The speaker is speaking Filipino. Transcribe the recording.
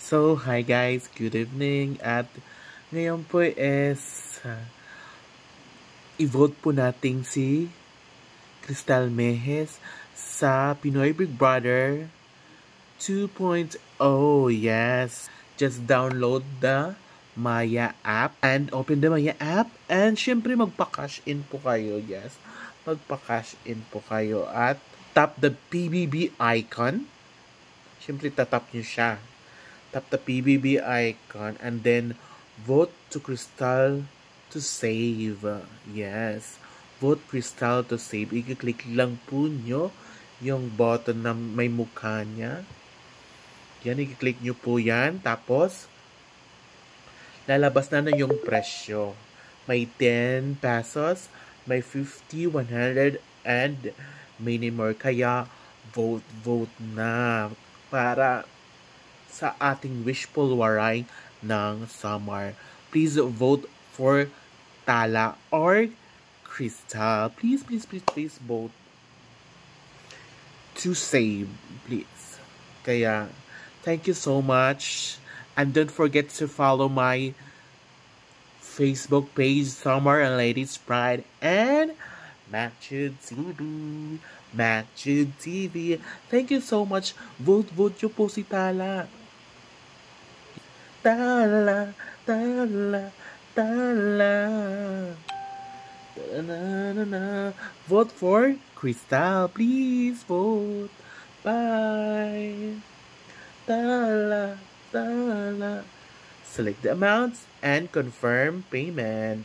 So, hi guys, good evening. At ngayon po is i-vote po natin si Crystal Mejes sa Pinoy Big Brother 2.0. Yes, just download the Maya app and open the Maya app and syempre magpa-cash in po kayo. Yes, magpa-cash in po kayo at tap the PBB icon. Syempre tatap nyo siya. Tap the PBB icon and then vote to Crystal to save. Yes. Vote Crystal to save. I-click lang po nyo yung button na may mukha niya. Yan, i-click nyo po yan. Tapos, lalabas na yung presyo. May 10 pesos, may 50, 100, and many more. Kaya, vote na para sa ating wishful waray ng summer. Please vote for Tala or Crystal. Please vote to save, please. Kaya, thank you so much. And don't forget to follow my Facebook page, Summer and Ladies Pride, and Matchud TV. Matchud TV. Thank you so much. Vote nyo po si Tala. Tala, Tala, Tala. Ta-na-na-na. Vote for Crystal. Please vote. Bye. Tala, Tala. Select the amounts and confirm payment.